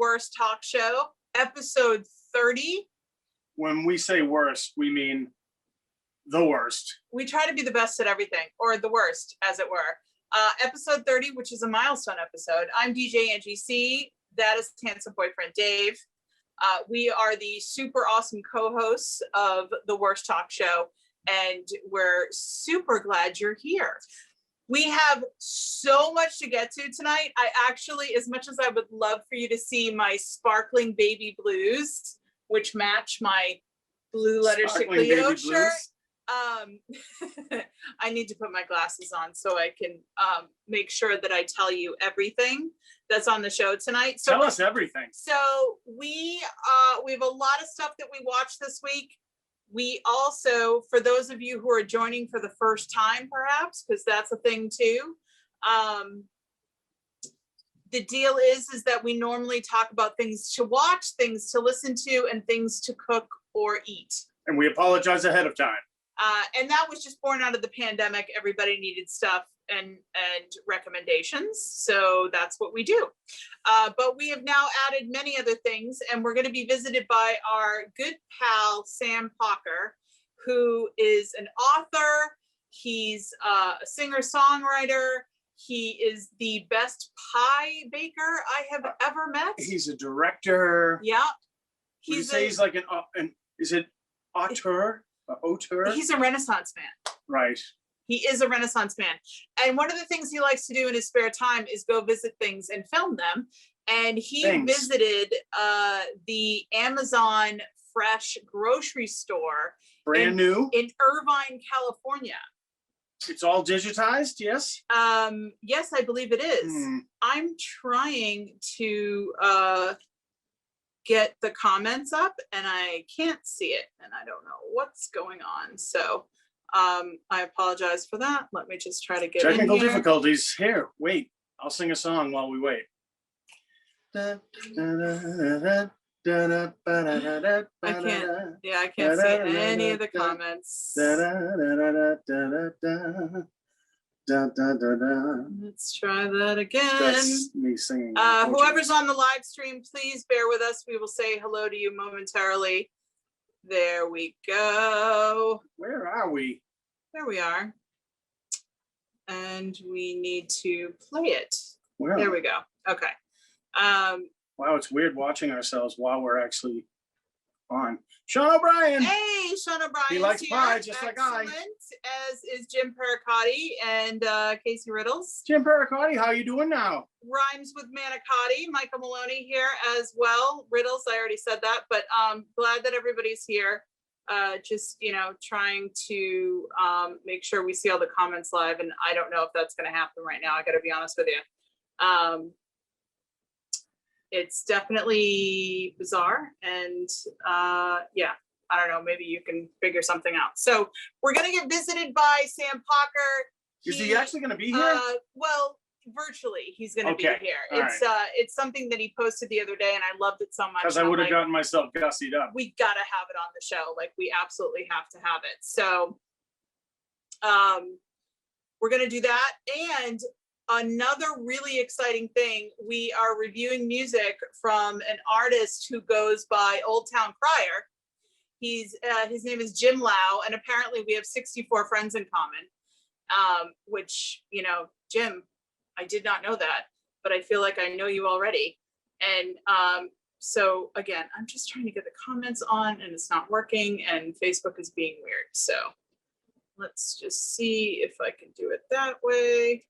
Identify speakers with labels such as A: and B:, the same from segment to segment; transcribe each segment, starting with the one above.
A: Worst Talk Show, episode 30.
B: When we say worst, we mean the worst.
A: We try to be the best at everything, or the worst, as it were. Episode 30, which is a milestone episode. I'm DJ Angie C. That is handsome boyfriend Dave. We are the super awesome co-hosts of the Worst Talk Show, and we're super glad you're here. We have so much to get to tonight. I actually, as much as I would love for you to see my sparkling baby blues, which match my Blue Letters to Cleo shirt, I need to put my glasses on so I can make sure that I tell you everything that's on the show tonight. So
B: tell us everything.
A: So we have a lot of stuff that we watched this week. We also, for those of you who are joining for the first time, perhaps, because that's a thing too, the deal is that we normally talk about things to watch, things to listen to, and things to cook or eat.
B: And we apologize ahead of time.
A: And that was just born out of the pandemic. Everybody needed stuff and recommendations. So that's what we do. But we have now added many other things, and we're going to be visited by our good pal, Sam Pocker, who is an author. He's a singer-songwriter. He is the best pie baker I have ever met.
B: He's a director.
A: Yeah.
B: He's like an is it auteur? Auteur?
A: He's a Renaissance man.
B: Right.
A: He is a Renaissance man. And one of the things he likes to do in his spare time is go visit things and film them. And he visited the Amazon Fresh grocery store.
B: Brand new.
A: In Irvine, California.
B: It's all digitized, yes?
A: Yes, I believe it is. I'm trying to get the comments up and I can't see it and I don't know what's going on. So I apologize for that. Let me just try to get
B: technical
A: in here.
B: Difficulties. Here, wait. I'll sing a song while we wait.
A: I can't see any of the comments. Let's try that again.
B: That's me singing.
A: Whoever's on the live stream, please bear with us. We will say hello to you momentarily. There we go.
B: Where are we?
A: There we are. And we need to play it.
B: Where?
A: There we go. Okay.
B: Wow, it's weird watching ourselves while we're actually on. Sean O'Brien.
A: Hey, Sean O'Brien.
B: He likes pie just like I.
A: As is Jim Pericotti and Casey Riddles.
B: Jim Pericotti, how you doing now?
A: Rhymes with Manicotti. Michael Maloney here as well. Riddles, I already said that, but glad that everybody's here. Just, trying to make sure we see all the comments live, and I don't know if that's going to happen right now. I got to be honest with you. It's definitely bizarre, and yeah, I don't know, maybe you can figure something out. So we're going to get visited by Sam Pocker.
B: Is he actually going to be here?
A: Well, virtually he's going to be here. It's something that he posted the other day, and I loved it so much.
B: Because I would have gotten myself gussied up.
A: We got to have it on the show. Like, we absolutely have to have it. So we're going to do that. And another really exciting thing, we are reviewing music from an artist who goes by Old Town Crier. His name is Jim Lau, and apparently we have 64 friends in common, which, Jim, I did not know that, but I feel like I know you already. And so again, I'm just trying to get the comments on and it's not working, and Facebook is being weird. So let's just see if I can do it that way.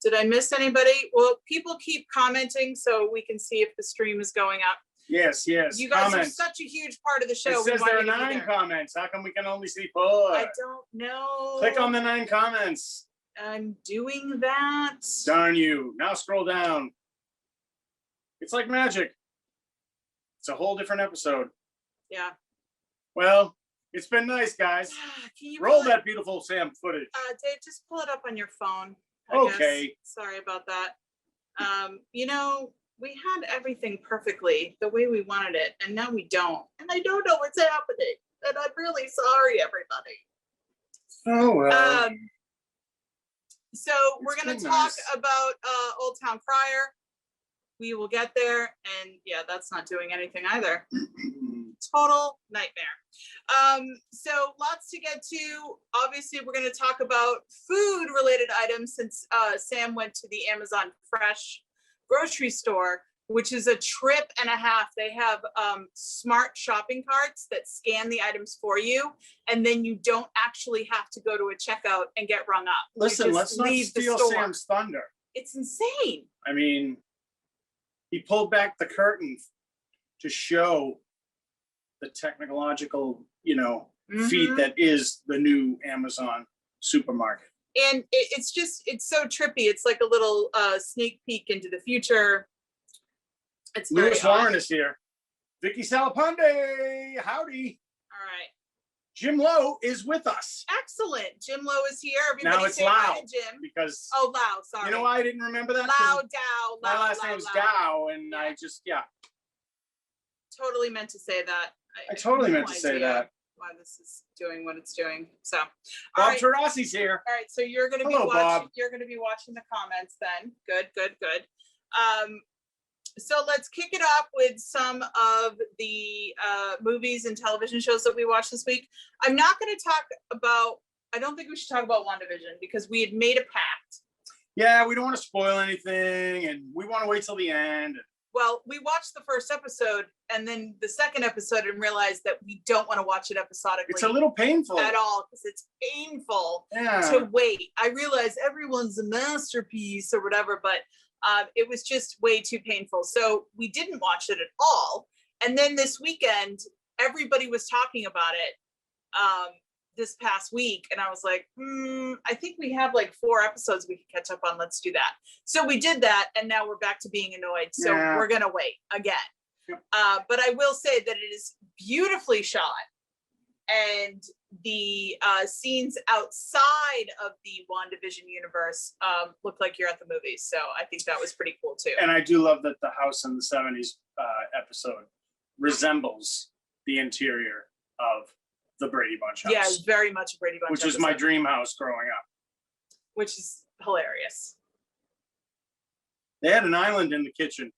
A: Did I miss anybody? Well, people keep commenting so we can see if the stream is going up.
B: Yes.
A: You guys are such a huge part of the show.
B: It says there are 9 comments. How come we can only see 4?
A: I don't know.
B: Click on the 9 comments.
A: I'm doing that.
B: Darn you. Now scroll down. It's like magic. It's a whole different episode.
A: Yeah.
B: Well, it's been nice, guys. Roll that beautiful Sam footage.
A: Dave, just pull it up on your phone.
B: Okay.
A: Guess. Sorry about that. We had everything perfectly the way we wanted it, and now we don't. And I don't know what's happening. And I'm really sorry, everybody.
B: Oh, well.
A: So we're going to talk about Old Town Crier. We will get there. And yeah, that's not doing anything either. Total nightmare. So lots to get to. Obviously, we're going to talk about food related items since Sam went to the Amazon Fresh grocery store, which is a trip and a half. They have smart shopping carts that scan the items for you, and then you don't actually have to go to a checkout and get rung up.
B: Listen, let's not steal Sam's thunder.
A: It's insane.
B: I mean, he pulled back the curtain to show the technological, feat that is the new Amazon supermarket.
A: And it's so trippy. It's like a little sneak peek into the future. It's
B: Lewis Warren is here. Vicky Salapande, howdy.
A: All right.
B: Jim Lowe is with us.
A: Excellent. Jim Lowe is here. Everybody
B: now it's
A: say hi
B: Lau,
A: to Jim.
B: because
A: Lau, sorry.
B: You know why I didn't remember that?
A: Lau, Dow,
B: my last name's Dow, and I just
A: totally meant to say that.
B: I totally meant to say that.
A: Why this is doing what it's doing. So
B: Bob Tarassi's here.
A: All right, so you're gonna be watching. Bob. You're gonna be watching the comments then. Good. So let's kick it off with some of the movies and television shows that we watched this week. I'm not going to talk about, I don't think we should talk about WandaVision because we had made a pact.
B: Yeah, we don't want to spoil anything and we want to wait till the end.
A: Well, we watched the first episode and then the second episode and realized that we don't want to watch it episodically.
B: It's a little painful.
A: At all, because it's painful to wait. I realize everyone's a masterpiece or whatever, but it was just way too painful. So we didn't watch it at all. And then this weekend, everybody was talking about it this past week. And I was like, I think we have like 4 episodes we can catch up on. Let's do that. So we did that. And now we're back to being annoyed. So we're going to wait again. But I will say that it is beautifully shot. And the scenes outside of the WandaVision universe look like you're at the movies. So I think that was pretty cool too.
B: And I do love that the house in the 70s episode resembles the interior of the Brady Bunch house.
A: Yeah, very much a Brady Bunch
B: which was my dream house growing up.
A: Which is hilarious.
B: They had an island in the kitchen.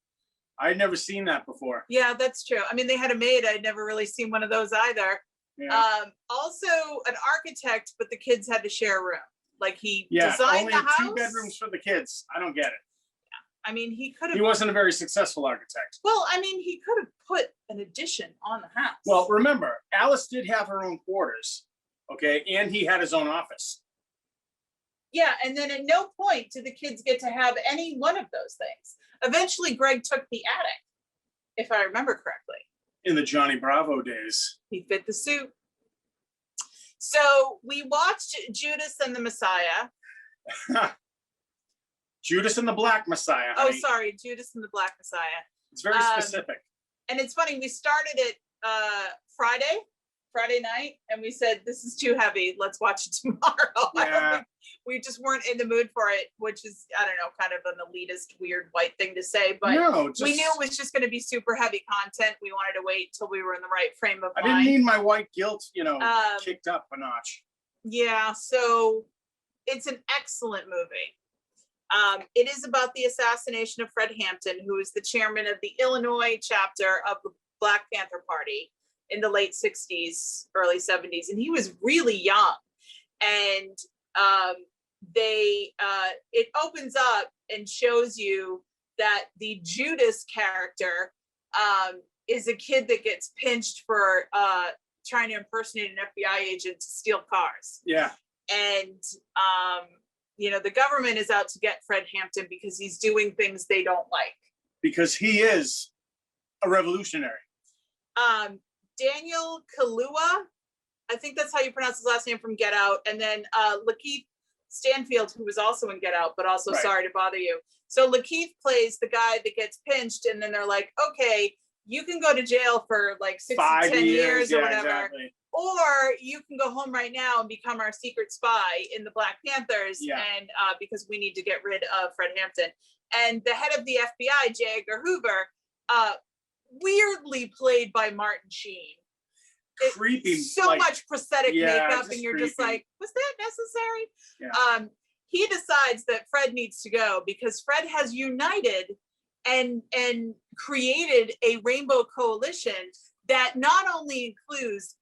B: I'd never seen that before.
A: Yeah, that's true. I mean, they had a maid. I'd never really seen one of those either. Yeah. Also an architect, but the kids had to share a room. Like he designed the house.
B: Only 2 bedrooms for the kids. I don't get it.
A: Yeah. I mean, he could have.
B: He wasn't a very successful architect.
A: Well, I mean, he could have put an addition on the house.
B: Well, remember, Alice did have her own quarters, okay, and he had his own office.
A: Yeah, and then at no point did the kids get to have any one of those things. Eventually, Greg took the attic, if I remember correctly.
B: In the Johnny Bravo days.
A: He fit the suit. So we watched Judas and the Messiah.
B: Judas and the Black Messiah. Honey.
A: Oh, sorry, Judas and the Black Messiah.
B: It's very specific.
A: And it's funny, we started it Friday night, and we said, this is too heavy. Let's watch it tomorrow.
B: Yeah.
A: We just weren't in the mood for it, which is, I don't know, kind of an elitist, weird white thing to say, but we knew it was just going to be super heavy content. We wanted to wait till we were in the right frame of mind.
B: I didn't need my white guilt, kicked up a notch.
A: Yeah, so it's an excellent movie. It is about the assassination of Fred Hampton, who is the chairman of the Illinois chapter of the Black Panther Party in the late 60s, early 70s. And he was really young. And it opens up and shows you that the Judas character is a kid that gets pinched for trying to impersonate an FBI agent to steal cars.
B: Yeah.
A: And, the government is out to get Fred Hampton because he's doing things they don't like. Because
B: he is a revolutionary.
A: Daniel Kaluuya, I think that's how you pronounce his last name, from Get Out. And then Lakeith Stanfield, who was also in Get Out, but also Sorry to Bother You. So Lakeith plays the guy that gets pinched, and then they're like, okay, you can go to jail for like 6 to 10 years or whatever. Exactly. Or you can go home right now and become our secret spy in the Black Panthers, and because we need to get rid of Fred Hampton. And the head of the FBI, J. Edgar Hoover, weirdly played by Martin Sheen.
B: Creepy.
A: So much prosthetic makeup, and you're creepy. Just like, was that necessary?
B: Yeah.
A: he decides that Fred needs to go because Fred has united and created a rainbow coalition that not only includes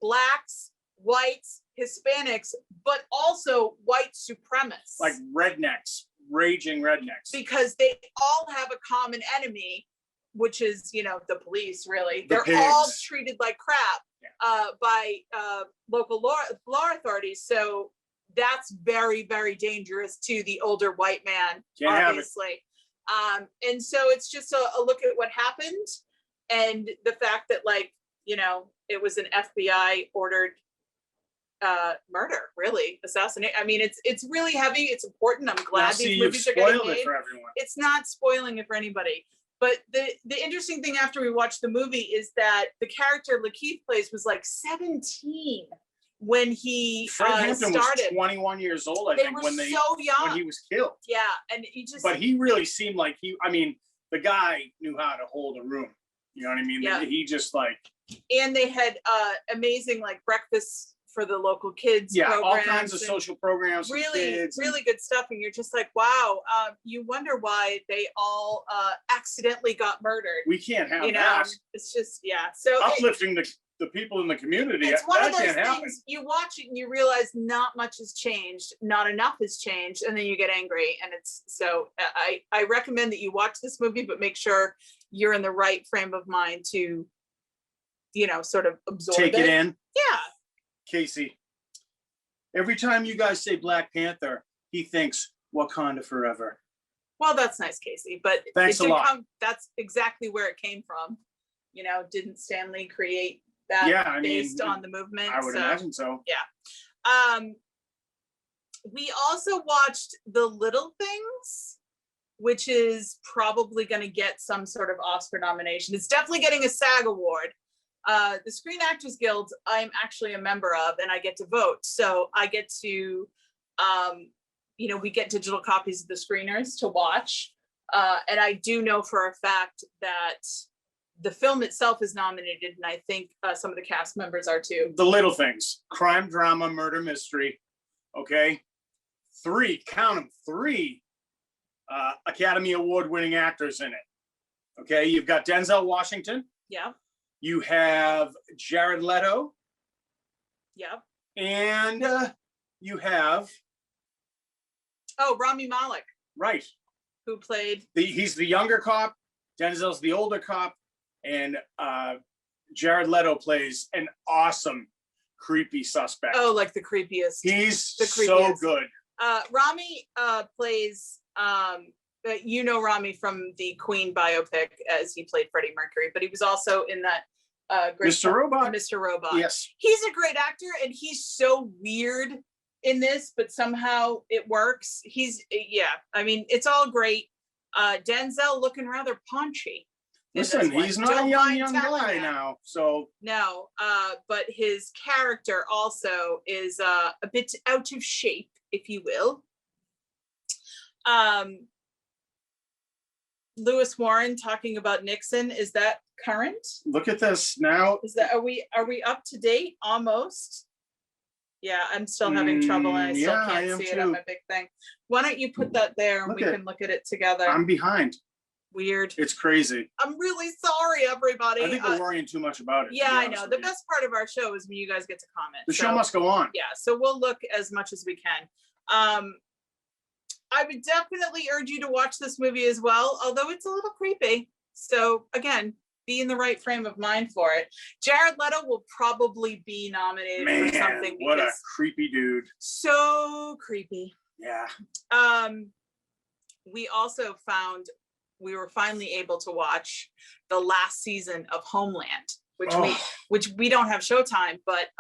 A: blacks, whites, Hispanics, but also white supremacists.
B: Like rednecks, raging rednecks.
A: Because they all have a common enemy, which is, you know, the police, really.
B: The
A: They're
B: pigs.
A: all treated like crap
B: Yeah.
A: by local law authorities. So that's very, very dangerous to the older white man,
B: Can't have it.
A: obviously. And so it's just a look at what happened and the fact that, like, you know, it was an FBI ordered murder, really, assassinate. I mean, it's really heavy. It's important. I'm glad these movies are getting made.
B: It for everyone.
A: It's not spoiling it for anybody. But the interesting thing after we watched the movie is that the character Lakeith plays was like 17 when he
B: Fred Hampton
A: started.
B: was 21 years old, I
A: They
B: think,
A: were
B: when
A: so young.
B: when he was killed.
A: Yeah, and he just.
B: But he really seemed like I mean, the guy knew how to hold a room. You know what I mean?
A: Yeah.
B: He just like.
A: And they had amazing like breakfast for the local kids.
B: Yeah, all
A: programs
B: kinds of social programs.
A: Really, really good stuff. And you're just like, wow, you wonder why they all accidentally got murdered.
B: We can't have
A: You know,
B: that.
A: it's just, yeah. So
B: Uplifting the people in the community.
A: it's one
B: that
A: of those
B: can't happen.
A: things you watch it and you realize not much has changed, not enough has changed, and then you get angry. And it's so I recommend that you watch this movie, but make sure you're in the right frame of mind to, you know, sort of absorb
B: Take it in.
A: Yeah.
B: Casey, every time you guys say Black Panther, he thinks Wakanda forever.
A: Well, that's nice, Casey, but
B: Thanks
A: it
B: a
A: did
B: lot.
A: That's exactly where it came from. You know, didn't Stan Lee create that
B: Yeah, I mean,
A: based on the movement?
B: I would imagine so.
A: We also watched The Little Things, which is probably going to get some sort of Oscar nomination. It's definitely getting a SAG award. The Screen Actors Guild, I'm actually a member of, and I get to vote. So I get to, you know, we get digital copies of the screeners to watch. And I do know for a fact that the film itself is nominated, and I think some of the cast members are too.
B: The Little Things, crime, drama, murder, mystery. Okay. 3, count them, 3 Academy Award winning actors in it. Okay. You've got Denzel Washington.
A: Yeah.
B: You have Jared Leto.
A: Yeah.
B: And you have.
A: Oh, Rami Malek.
B: Right.
A: Who played.
B: He's the younger cop. Denzel's the older cop. And Jared Leto plays an awesome, creepy suspect.
A: Oh, like the creepiest.
B: He's
A: the
B: so good.
A: Rami plays, you know Rami from the Queen biopic as he played Freddie Mercury, but he was also in that great
B: Mr. Robot.
A: Mr. Robot.
B: Yes.
A: He's a great actor, and he's so weird in this, but somehow it works. Yeah, I mean, it's all great. Denzel looking rather paunchy.
B: Listen, he's not a young guy now, so.
A: No, but his character also is a bit out of shape, if you will. Lewis Warren talking about Nixon, is that current?
B: Look at this now.
A: Is that are we up to date? Almost. Yeah, I'm still having trouble, and I still can't see it on my big thing. Why don't you put that there and we can look at it together?
B: I'm behind.
A: Weird.
B: It's crazy.
A: I'm really sorry, everybody.
B: I think we're worrying too much about it.
A: Yeah, I know. The best part of our show is when you guys get to comment.
B: The show must go on.
A: Yeah, so we'll look as much as we can. I would definitely urge you to watch this movie as well, although it's a little creepy. So again, be in the right frame of mind for it. Jared Leto will probably be nominated for something.
B: What a creepy dude.
A: So creepy.
B: Yeah.
A: We also we were finally able to watch the last season of Homeland, which we don't have Showtime, but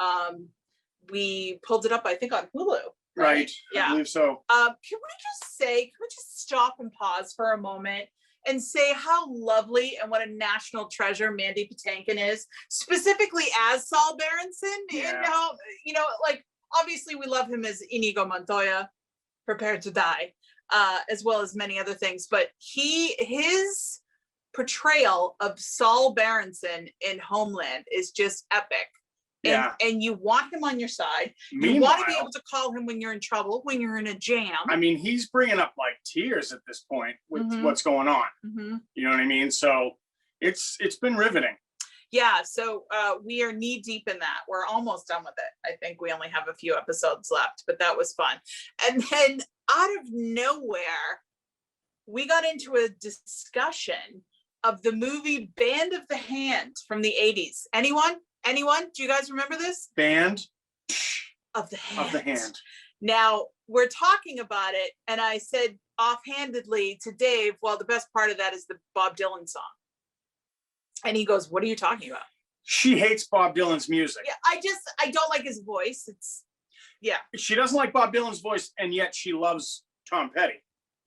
A: we pulled it up, I think, on Hulu.
B: Right.
A: Yeah.
B: I believe so.
A: Can we just stop and pause for a moment and say how lovely and what a national treasure Mandy Patinkin is, specifically as Saul Berenson?
B: Yeah.
A: And how, you know, like, obviously we love him as Inigo Montoya, Prepared to Die, as well as many other things, but his portrayal of Saul Berenson in Homeland is just epic. And you want him on your side.
B: Meanwhile,
A: you want to be able to call him when you're in trouble, when you're in a jam.
B: I mean, he's bringing up like tears at this point with what's going on. You know what I mean? So it's been riveting.
A: Yeah, so we are knee deep in that. We're almost done with it. I think we only have a few episodes left, but that was fun. And then out of nowhere, we got into a discussion of the movie Band of the Hand from the 80s. Anyone? Do you guys remember this?
B: Band
A: of the Hand.
B: Of the Hand.
A: Now, we're talking about it, and I said offhandedly to Dave, well, the best part of that is the Bob Dylan song. And he goes, what are you talking about?
B: She hates Bob Dylan's music.
A: Yeah, I don't like his voice.
B: She doesn't like Bob Dylan's voice, and yet she loves Tom Petty,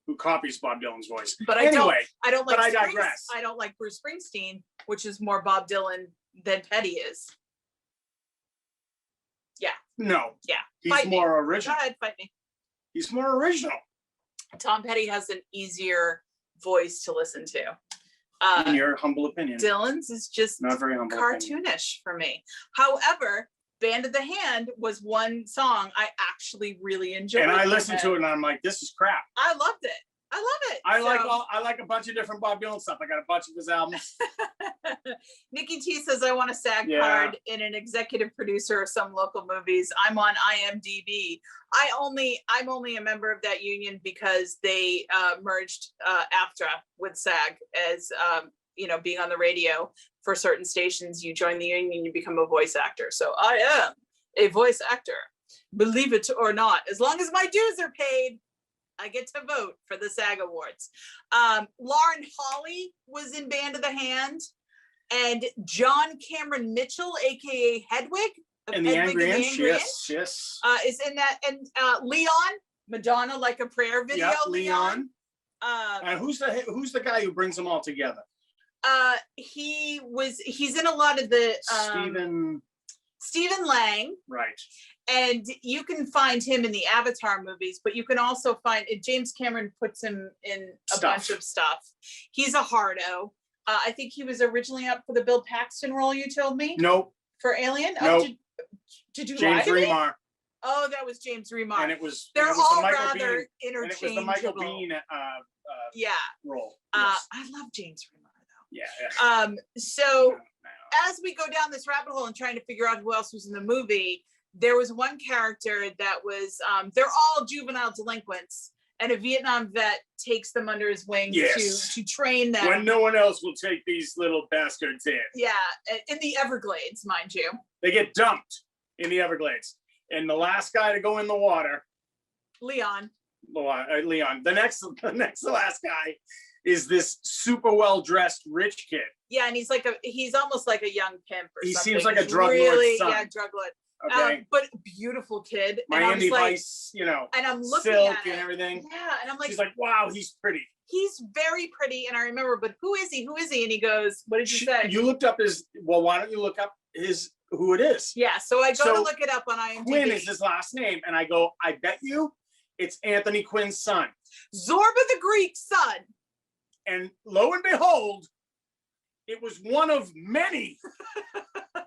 B: who copies Bob Dylan's voice.
A: But
B: I don't
A: like.
B: But I digress.
A: I don't like Bruce Springsteen, which is more Bob Dylan than Petty is. Yeah.
B: No.
A: Yeah.
B: He's more original.
A: Go ahead, fight me.
B: He's more original.
A: Tom Petty has an easier voice to listen to.
B: In your humble opinion.
A: Dylan's is just
B: not very humble
A: cartoonish for me. However, Band of the Hand was one song I actually really enjoyed.
B: And I listened to it and I'm like, this is crap.
A: I loved it.
B: I like a bunch of different Bob Dylan stuff. I got a bunch of his albums.
A: Nikki T says, I want a SAG card in an executive producer of some local movies. I'm on IMDb. I'm only a member of that union because they merged AFTRA with SAG as being on the radio for certain stations. You join the union, you become a voice actor. So I am a voice actor, believe it or not. As long as my dues are paid, I get to vote for the SAG Awards. Lauren Holly was in Band of the Hand, and John Cameron Mitchell, aka Hedwig,
B: and the Angry Inch, yes,
A: is in that. And Leon, Madonna Like a Prayer video.
B: Yeah, Leon. And who's the guy who brings them all together?
A: He's in a lot of the Stephen Lang.
B: Right.
A: And you can find him in the Avatar movies, but you can also find James Cameron puts him in a bunch of stuff. He's a hardo. I think he was originally up for the Bill Paxton role, you told me?
B: Nope.
A: For Alien?
B: Nope.
A: Oh, did you
B: James
A: lie to me?
B: Remar.
A: Oh, that was James Remar.
B: And it was
A: They're all rather
B: Bean,
A: interchangeable.
B: And it was the Michael Bean role.
A: Yes. I love James Remar though.
B: Yeah.
A: So as we go down this rabbit hole and trying to figure out who else was in the movie, there was one character that was, they're all juvenile delinquents, and a Vietnam vet takes them under his wing to train them.
B: When no one else will take these little bastards in.
A: Yeah, in the Everglades, mind you.
B: They get dumped in the Everglades. And the last guy to go in the water,
A: Leon.
B: The next to last guy is this super well-dressed rich kid.
A: Yeah, and he's almost like a young pimp or something.
B: He seems like a drug lord's son.
A: Yeah, drug lord.
B: Okay.
A: But beautiful kid.
B: Miami Vice, and I'm looking
A: Silk
B: at and everything.
A: Yeah, and I'm like,
B: she's like, wow, he's pretty.
A: He's very pretty, and I remember, but who is he? And he goes, what did you say?
B: You looked up why don't you look up who it is?
A: Yeah, so I go to look it up on IMDb.
B: Quinn is his last name, and I go, I bet you it's Anthony Quinn's son.
A: Zorba the Greek's son.
B: And lo and behold, it was one of many,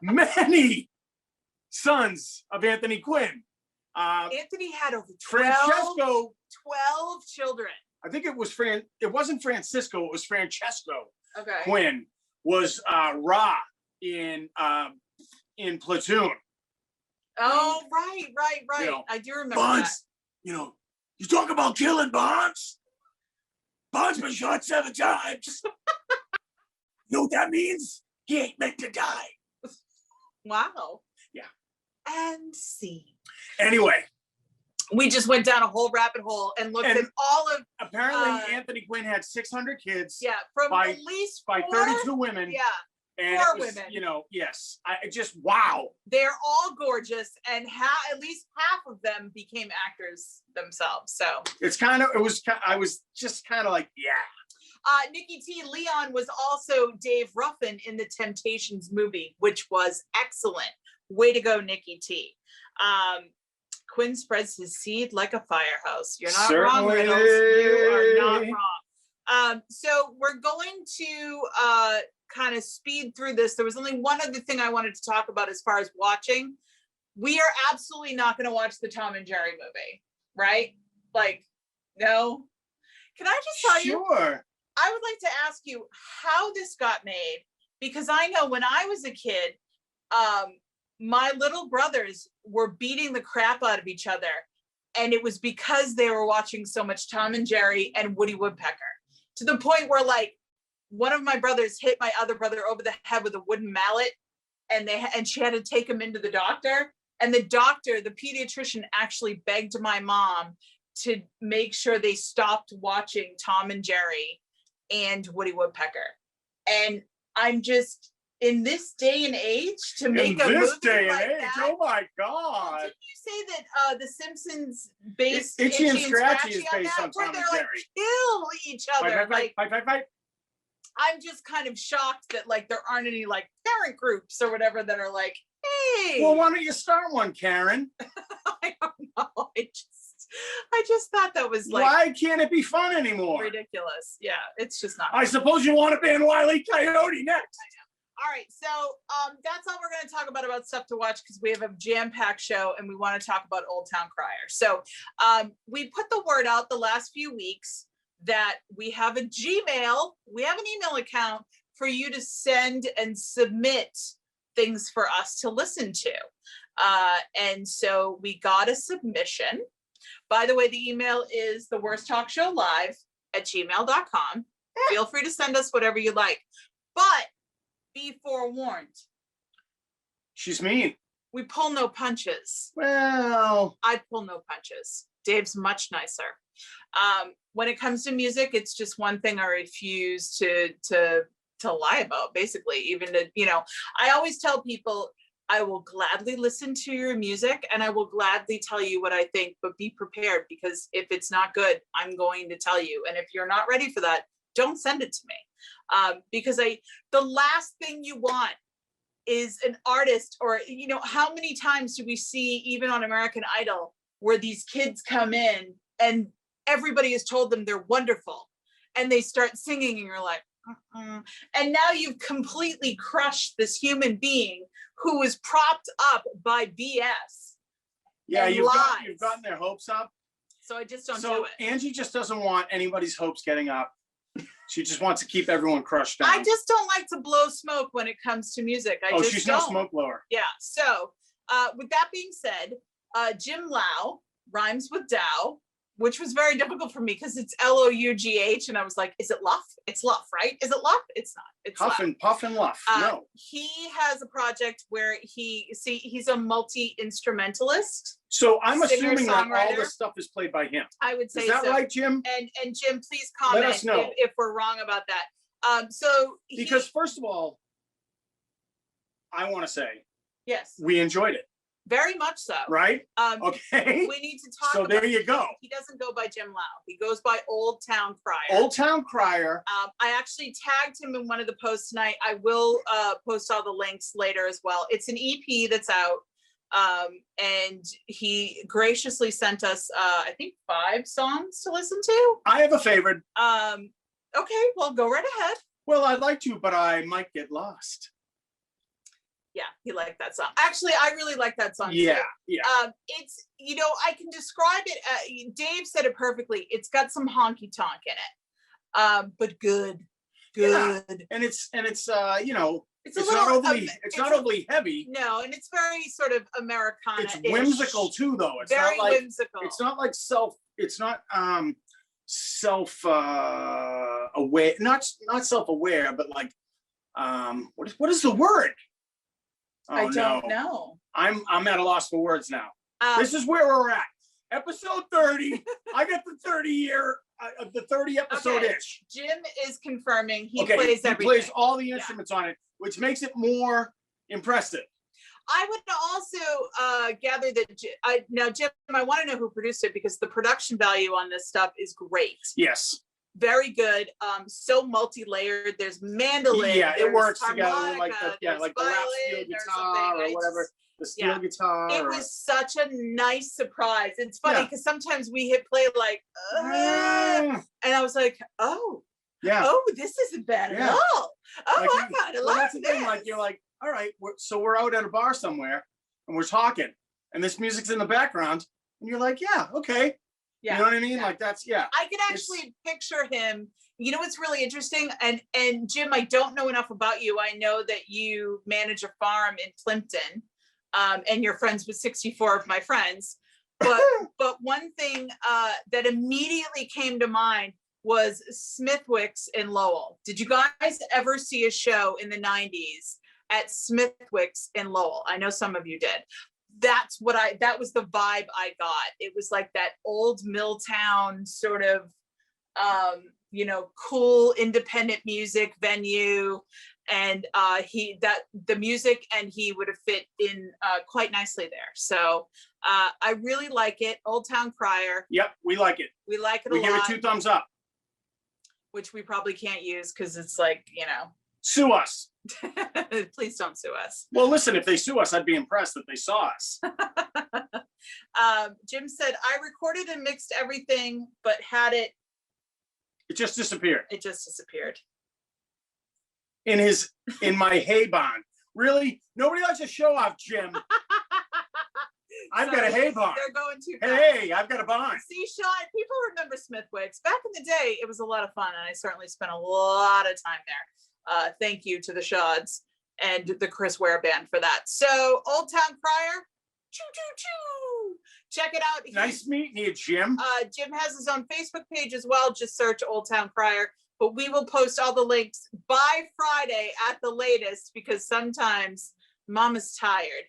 B: many sons of Anthony Quinn.
A: Anthony had over 12 children.
B: I think it was it wasn't Francisco, it was Francesco.
A: Okay.
B: Quinn was Ra in Platoon.
A: Oh, right. I do remember
B: Bonds, that. You talk about killing Bonds. Bonds been shot 7 times. You know what that means? He ain't meant to die.
A: Wow.
B: Yeah.
A: And see.
B: Anyway.
A: We just went down a whole rabbit hole and looked at all of.
B: Apparently, Anthony Quinn had 600 kids.
A: Yeah, from at least
B: 32 women.
A: Yeah.
B: And
A: 4 women.
B: Yes. I just, wow.
A: They're all gorgeous, and at least half of them became actors themselves. So
B: I was just kind of like, yeah.
A: Nikki T. Leon was also Dave Ruffin in the Temptations movie, which was excellent. Way to go, Nikki T. Quinn spreads his seed like a firehouse. You're not wrong, Reynolds. You are not wrong. So we're going to kind of speed through this. There was only one other thing I wanted to talk about as far as watching. We are absolutely not going to watch the Tom and Jerry movie, right? Like, no. Can I just tell you?
B: Sure.
A: I would like to ask you how this got made, because I know when I was a kid, my little brothers were beating the crap out of each other. And it was because they were watching so much Tom and Jerry and Woody Woodpecker, to the point where like one of my brothers hit my other brother over the head with a wooden mallet, and she had to take him into the doctor. And the doctor, the pediatrician, actually begged my mom to make sure they stopped watching Tom and Jerry and Woody Woodpecker. And I'm just, in this day and age, to make a movie like that.
B: Oh my God.
A: Didn't you say that The Simpsons based
B: Itchy and Scratchy is based on Tom and Jerry?
A: Like, kill each other.
B: Fight.
A: I'm just kind of shocked that like there aren't any like parent groups or whatever that are like, hey.
B: Well, why don't you start one, Karen?
A: I don't know. I just thought that was like,
B: why can't it be fun anymore?
A: Ridiculous. Yeah, it's just not.
B: I suppose you want to ban Wile E. Coyote next.
A: All right, so that's all we're going to talk about stuff to watch, because we have a jam-packed show and we want to talk about Old Town Crier. So we put the word out the last few weeks that we have a Gmail, we have an email account for you to send and submit things for us to listen to. And so we got a submission. By the way, the email is theworsttalkshowlive@gmail.com. Feel free to send us whatever you like. But be forewarned.
B: She's mean.
A: We pull no punches.
B: Well,
A: I pull no punches. Dave's much nicer. When it comes to music, it's just one thing I refuse to lie about, basically. Even to, I always tell people, I will gladly listen to your music and I will gladly tell you what I think, but be prepared, because if it's not good, I'm going to tell you. And if you're not ready for that, don't send it to me. Because the last thing you want is an artist, or, how many times do we see, even on American Idol, where these kids come in and everybody has told them they're wonderful and they start singing and you're like, and now you've completely crushed this human being who was propped up by BS.
B: Yeah, you've gotten their hopes up.
A: So I just don't do
B: So
A: it.
B: Angie just doesn't want anybody's hopes getting up. She just wants to keep everyone crushed down.
A: I just don't like to blow smoke when it comes to music.
B: She's no smoke blower.
A: Yeah. So with that being said, Jim Lau rhymes with Dow, which was very difficult for me because it's Lough, and I was like, is it Luff? It's Luff, right? Is it Luff? It's not. It's
B: Puff and Luff. No.
A: He has a project where he's a multi-instrumentalist.
B: So I'm assuming that all the stuff is played by him.
A: I would say so.
B: Is that right, Jim?
A: And Jim, please comment
B: Let us know
A: if we're wrong about that.
B: Because first of all, I want to say,
A: yes,
B: we enjoyed it.
A: Very much so.
B: Right? Okay.
A: We need to talk
B: about there you go.
A: He doesn't go by Jim Lau. He goes by Old Town Crier.
B: Old Town Crier.
A: I actually tagged him in one of the posts tonight. I will post all the links later as well. It's an EP that's out. And he graciously sent us, I think, 5 songs to listen to.
B: I have a favorite.
A: Okay, well, go right ahead.
B: Well, I'd like to, but I might get lost.
A: Yeah, he liked that song. Actually, I really like that song too.
B: Yeah.
A: It's, I can describe it. Dave said it perfectly. It's got some honky tonk in it, but good.
B: Yeah. And it's it's not overly heavy.
A: No, and it's very sort of Americana.
B: It's whimsical too, though. It's
A: very
B: not like,
A: whimsical.
B: It's not like self-aware, not self-aware, but like what is the word? Oh,
A: I don't know.
B: I'm at a loss for words now. This is where we're at. Episode 30. I got the 30 episode ish.
A: Jim is confirming he plays everything.
B: He plays all the instruments on it, which makes it more impressive.
A: I would also gather that now, Jim, I want to know who produced it, because the production value on this stuff is great.
B: Yes.
A: Very good. So multi-layered. There's mandolin.
B: Yeah, it works
A: harmonica,
B: together like the lap steel guitar or whatever. The steel guitar.
A: It was such a nice surprise. It's funny because sometimes we hit play like, and I was like, oh,
B: Yeah.
A: Oh, this isn't bad at
B: Yeah.
A: all. Oh,
B: Like,
A: I kind of
B: well,
A: like
B: that's the
A: this.
B: thing. Like, you're like, all right, we're out at a bar somewhere and we're talking, and this music's in the background, and you're like, yeah, okay.
A: Yeah.
B: You know what I mean?
A: Yeah.
B: Like, that's, yeah.
A: I can actually picture him. You know what's really interesting? And Jim, I don't know enough about you. I know that you manage a farm in Plimpton, and you're friends with 64 of my friends. But one thing that immediately came to mind was Smithwick's in Lowell. Did you guys ever see a show in the 90s at Smithwick's in Lowell? I know some of you did. That was the vibe I got. It was like that old Milltown sort of, cool independent music venue. And the music and he would have fit in quite nicely there. So I really like it. Old Town Crier.
B: Yep, we like it.
A: We like it a
B: We give
A: lot.
B: it 2 thumbs up.
A: Which we probably can't use because it's like,
B: Sue us.
A: Please don't sue us.
B: Well, listen, if they sue us, I'd be impressed that they saw us.
A: Jim said, I recorded and mixed everything, but
B: It just disappeared.
A: It just disappeared.
B: In my hay barn. Really? Nobody likes to show off, Jim. I've got a hay barn.
A: They're going too fast.
B: Hey, I've got a barn.
A: See, Sean, people remember Smithwick's. Back in the day, it was a lot of fun, and I certainly spent a lot of time there. Thank you to the Shods and the Chris Ware band for that. So, Old Town Crier, choo choo choo. Check it out.
B: Nice meeting you, Jim.
A: Jim has his own Facebook page as well. Just search Old Town Crier. But we will post all the links by Friday at the latest because sometimes Mama's tired.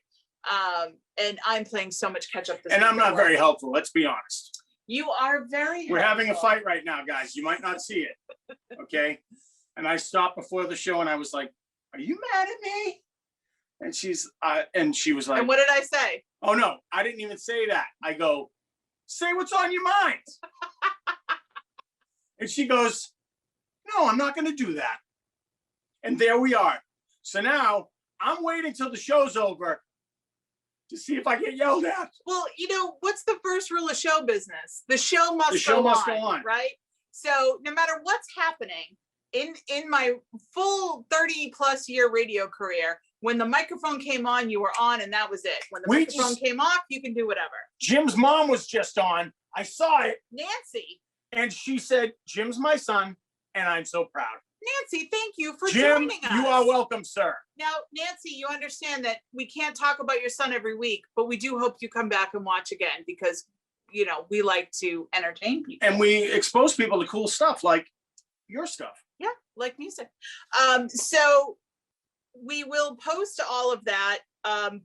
A: And I'm playing so much catch up this week.
B: And I'm not very helpful, let's be honest.
A: You are very
B: We're
A: helpful.
B: having a fight right now, guys. You might not see it. Okay. And I stopped before the show and I was like, are you mad at me? And she was like,
A: And what did I say?
B: oh no, I didn't even say that. I go, say what's on your mind. And she goes, no, I'm not going to do that. And there we are. So now I'm waiting till the show's over to see if I get yelled at.
A: Well, what's the first rule of show business? The show must
B: go
A: on,
B: on,
A: right? So no matter what's happening in my full 30 plus year radio career, when the microphone came on, you were on and that was it. When the microphone came off, you can do whatever.
B: Jim's mom was just on. I saw it.
A: Nancy.
B: And she said, Jim's my son, and I'm so proud.
A: Nancy, thank you for
B: Jim,
A: joining us.
B: you are welcome, sir.
A: Now, Nancy, you understand that we can't talk about your son every week, but we do hope you come back and watch again because, we like to entertain people.
B: And we expose people to cool stuff like your stuff.
A: Yeah, like music. So we will post all of that,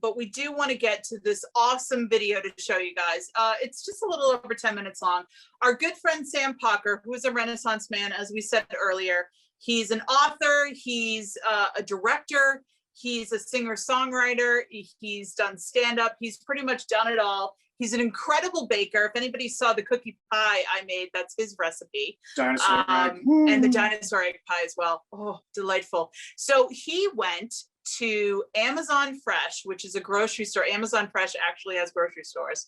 A: but we do want to get to this awesome video to show you guys. It's just a little over 10 minutes long. Our good friend Sam Pocker, who is a Renaissance man, as we said earlier, he's an author, he's a director, he's a singer-songwriter, he's done stand-up, he's pretty much done it all. He's an incredible baker. If anybody saw the cookie pie I made, that's his recipe.
B: Dinosaur egg.
A: And the dinosaur egg pie as well. Oh, delightful. So he went to Amazon Fresh, which is a grocery store. Amazon Fresh actually has grocery stores.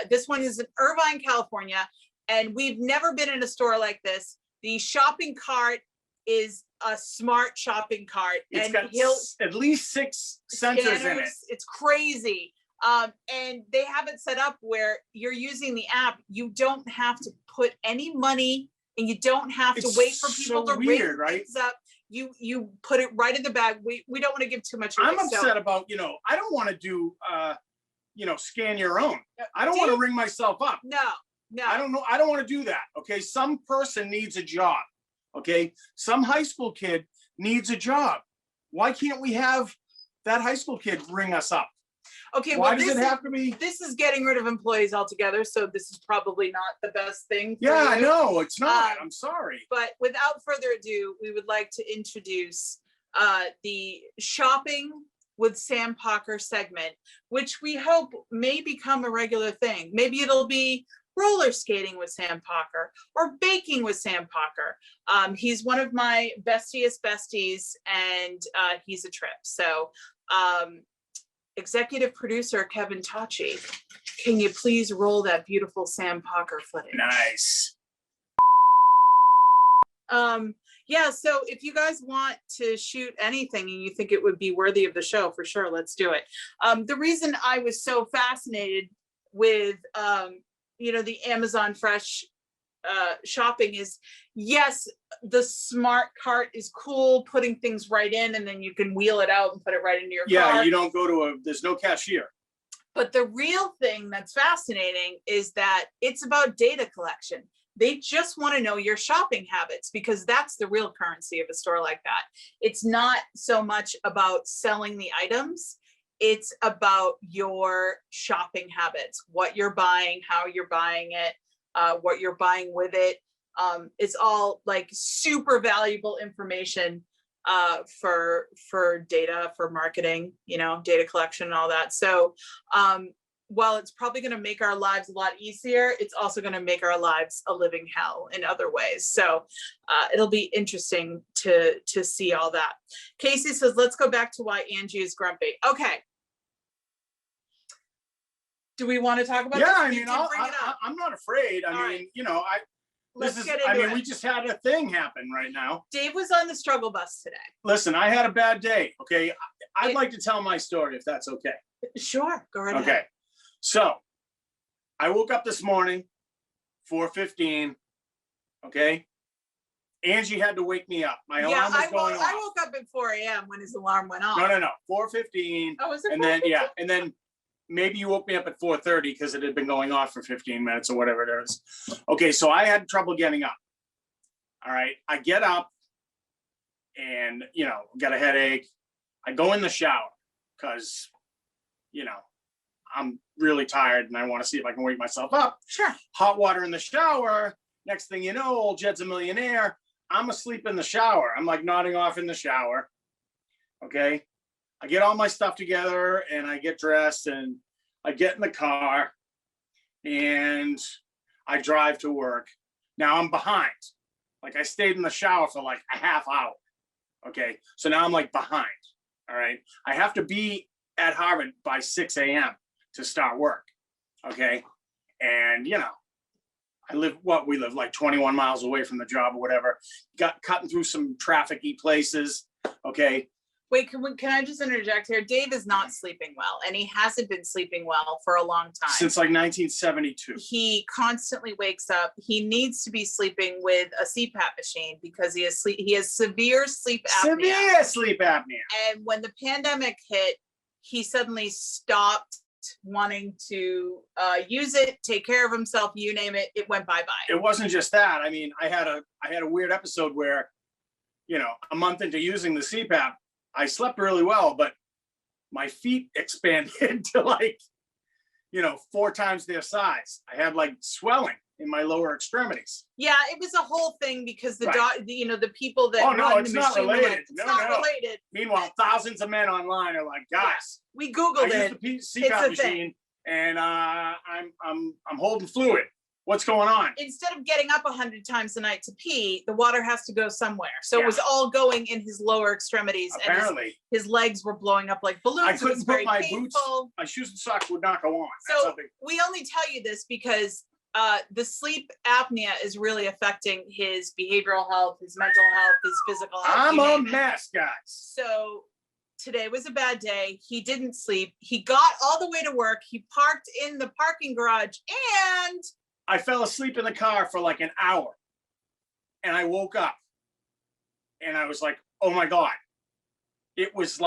A: This one is in Irvine, California, and we've never been in a store like this. The shopping cart is a smart shopping cart.
B: It's got at least 6 sensors in it.
A: It's crazy. And they have it set up where you're using the app. You don't have to put any money and you don't have to wait for people to ring things up. You put it right in the bag. We don't want to give too much away.
B: I'm upset about, I don't want to do, scan your own. I don't want to ring myself up.
A: No.
B: I don't know. I don't want to do that. Okay. Some person needs a job. Okay. Some high school kid needs a job. Why can't we have that high school kid ring us up?
A: Okay,
B: why does it have to be?
A: This is getting rid of employees altogether, so this is probably not the best thing for
B: Yeah,
A: you.
B: I know, it's not. I'm sorry.
A: But without further ado, we would like to introduce the Shopping with Sam Pocker segment, which we hope may become a regular thing. Maybe it'll be roller skating with Sam Pocker or baking with Sam Pocker. He's one of my bestiest besties, and he's a trip. So executive producer Kevin Tachi, can you please roll that beautiful Sam Pocker footage?
B: Nice.
A: Yeah, so if you guys want to shoot anything and you think it would be worthy of the show, for sure, let's do it. The reason I was so fascinated with, the Amazon Fresh shopping is, yes, the smart cart is cool, putting things right in, and then you can wheel it out and put it right into your car.
B: You don't go to there's no cashier.
A: But the real thing that's fascinating is that it's about data collection. They just want to know your shopping habits, because that's the real currency of a store like that. It's not so much about selling the items. It's about your shopping habits, what you're buying, how you're buying it, what you're buying with it. It's all like super valuable information for data, for marketing, data collection and all that. So while it's probably going to make our lives a lot easier, it's also going to make our lives a living hell in other ways. So it'll be interesting to see all that. Casey says, let's go back to why Angie is grumpy. Okay. Do we want to talk about this?
B: I mean, I'm not afraid. We just had a thing happen right now.
A: Dave was on the struggle bus today.
B: Listen, I had a bad day. Okay. I'd like to tell my story if that's okay.
A: Sure. Go right ahead.
B: Okay. So I woke up this morning, 4:15. Okay. Angie had to wake me up. My alarm was going off.
A: I woke up at 4 a.m. when his alarm went off.
B: No. 4:15.
A: Oh, was it?
B: And then, and then maybe you woke me up at 4:30 because it had been going off for 15 minutes or whatever it is. Okay, so I had trouble getting up. All right, I get up and, got a headache. I go in the shower because, I'm really tired and I want to see if I can wake myself up.
A: Sure.
B: Hot water in the shower. Next thing you know, old Jed's a millionaire. I'm asleep in the shower. I'm like nodding off in the shower. Okay. I get all my stuff together and I get dressed and I get in the car and I drive to work. Now I'm behind. Like I stayed in the shower for like a half hour. Okay. So now I'm like behind. All right. I have to be at Harvard by 6 a.m. to start work. Okay. And, we live like 21 miles away from the job or whatever. Got cutting through some trafficy places. Okay.
A: Wait, can I just interject here? Dave is not sleeping well, and he hasn't been sleeping well for a long time.
B: Since like 1972.
A: He constantly wakes up. He needs to be sleeping with a CPAP machine because he has severe sleep apnea.
B: Severe sleep apnea.
A: And when the pandemic hit, he suddenly stopped wanting to use it, take care of himself, you name it, it went bye-bye.
B: It wasn't just that. I mean, I had a weird episode where, a month into using the CPAP, I slept really well, but my feet expanded to like, 4 times their size. I had like swelling in my lower extremities.
A: Yeah, it was a whole thing because the people that
B: it's not related.
A: It's not related.
B: Meanwhile, thousands of men online are like, guys,
A: we Googled it.
B: I used the CPAP machine and I'm holding fluid. What's going on?
A: Instead of getting up 100 times a night to pee, the water has to go somewhere. So it was all going in his lower extremities.
B: Apparently.
A: And his legs were blowing up like balloons.
B: I couldn't put my boots, my shoes and socks would not go on.
A: So we only tell you this because the sleep apnea is really affecting his behavioral health, his mental health, his physical health.
B: I'm a mess, guys.
A: So today was a bad day. He didn't sleep. He got all the way to work. He parked in the parking garage and
B: I fell asleep in the car for like an hour and I woke up and I was like, oh my God. It was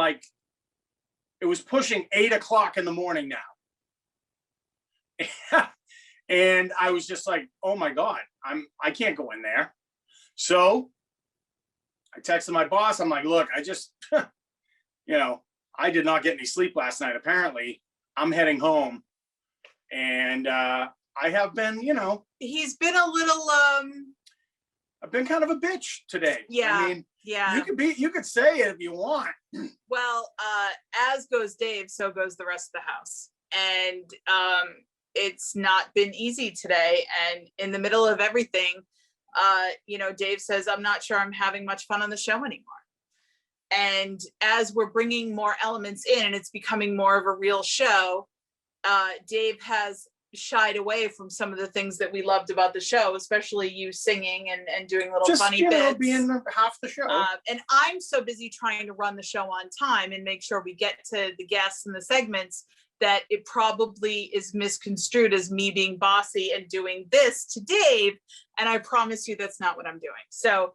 B: pushing 8 o'clock in the morning now. And I was just like, oh my God, I can't go in there. So I texted my boss. I'm like, look, I just, I did not get any sleep last night. Apparently I'm heading home and, I have been,
A: he's been a little,
B: I've been kind of a bitch today.
A: Yeah.
B: I mean,
A: yeah.
B: You could say it if you want.
A: Well, as goes Dave, so goes the rest of the house. And it's not been easy today. And in the middle of everything, Dave says, I'm not sure I'm having much fun on the show anymore. And as we're bringing more elements in and it's becoming more of a real show, Dave has shied away from some of the things that we loved about the show, especially you singing and doing little
B: Just,
A: funny
B: you know,
A: bits.
B: being half the show.
A: And I'm so busy trying to run the show on time and make sure we get to the guests and the segments that it probably is misconstrued as me being bossy and doing this to Dave. And I promise you that's not what I'm doing. So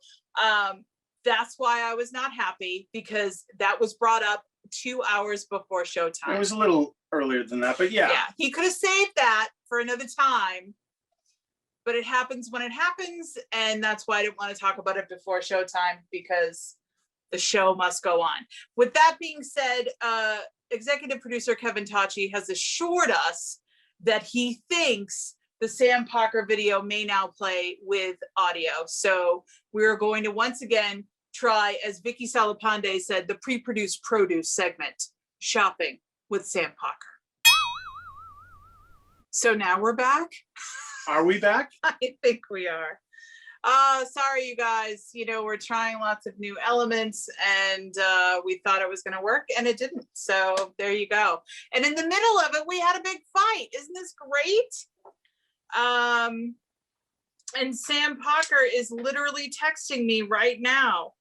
A: that's why I was not happy, because that was brought up 2 hours before showtime.
B: It was a little earlier than that, but yeah.
A: Yeah, he could have saved that for another time, but it happens when it happens. And that's why I didn't want to talk about it before showtime, because the show must go on. With that being said, executive producer Kevin Tachi has assured us that he thinks the Sam Pocker video may now play with audio. So we're going to once again try, as Vicky Salapande said, the pre-produced produce segment, shopping with Sam Pocker. So now we're back.
B: Are we back?
A: I think we are. Sorry, you guys, you know, we're trying lots of new elements, and we thought it was going to work, and it didn't. So there you go. And in the middle of it, we had a big fight. Isn't this great? And Sam Pocker is literally texting me right now.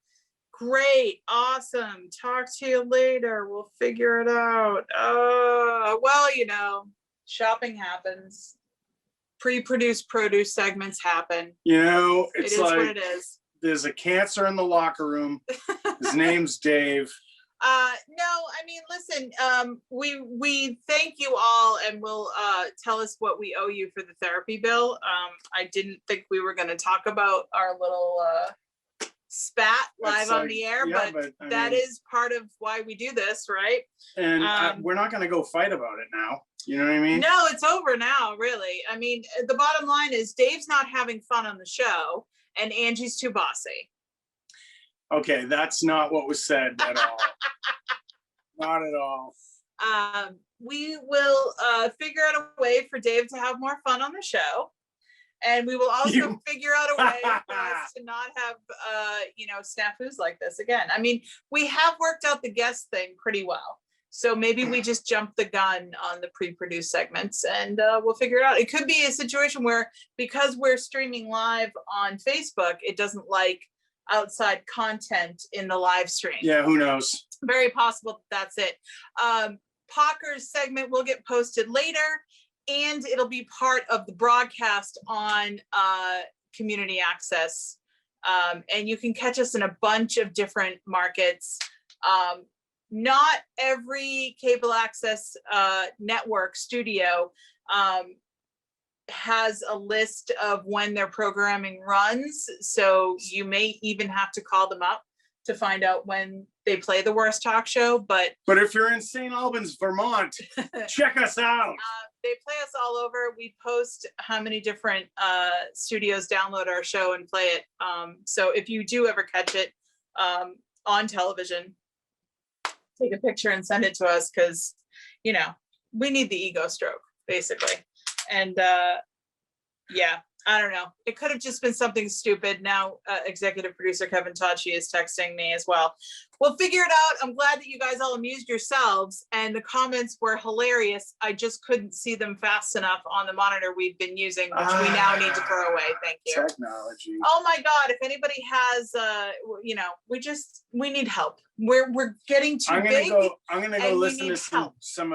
A: Great, awesome. Talk to you later. We'll figure it out. Well, you know, shopping happens. Pre-produced produce segments happen.
B: You know, it's
A: it is
B: like
A: what it is.
B: There's a cancer in the locker room. His name's Dave.
A: No, I mean, listen, we thank you all, and we'll tell us what we owe you for the therapy bill. I didn't think we were going to talk about our little spat live on the air,
B: yeah,
A: but
B: I
A: that
B: mean,
A: is part of why we do this, right?
B: And we're not going to go fight about it now. You know what I mean?
A: No, it's over now, really. I mean, the bottom line is Dave's not having fun on the show, and Angie's too bossy.
B: Okay, that's not what was said at all. Not at all.
A: We will figure out a way for Dave to have more fun on the show. And we will also figure out a way for us to not have, you know, snafus like this again. I mean, we have worked out the guest thing pretty well. So maybe we just jump the gun on the pre-produced segments, and we'll figure it out. It could be a situation where, because we're streaming live on Facebook, it doesn't like outside content in the live stream.
B: Yeah, who knows?
A: Very possible that's it. Pocker's segment will get posted later, and it'll be part of the broadcast on community access. And you can catch us in a bunch of different markets. Not every cable access network studio has a list of when their programming runs. So you may even have to call them up to find out when they play the Worst Talk Show. But
B: if you're in St. Albans, Vermont, check us out.
A: They play us all over. We post how many different studios download our show and play it. So if you do ever catch it on television, take a picture and send it to us, because, you know, we need the ego stroke, basically. And yeah, I don't know. It could have just been something stupid. Now, executive producer Kevin Tachi is texting me as well. We'll figure it out. I'm glad that you guys all amused yourselves, and the comments were hilarious. I just couldn't see them fast enough on the monitor we've been using, which we now need to throw away. Thank you.
B: Technology.
A: Oh my God! If anybody has, you know, we need help. We're getting too big.
B: I'm gonna go listen to some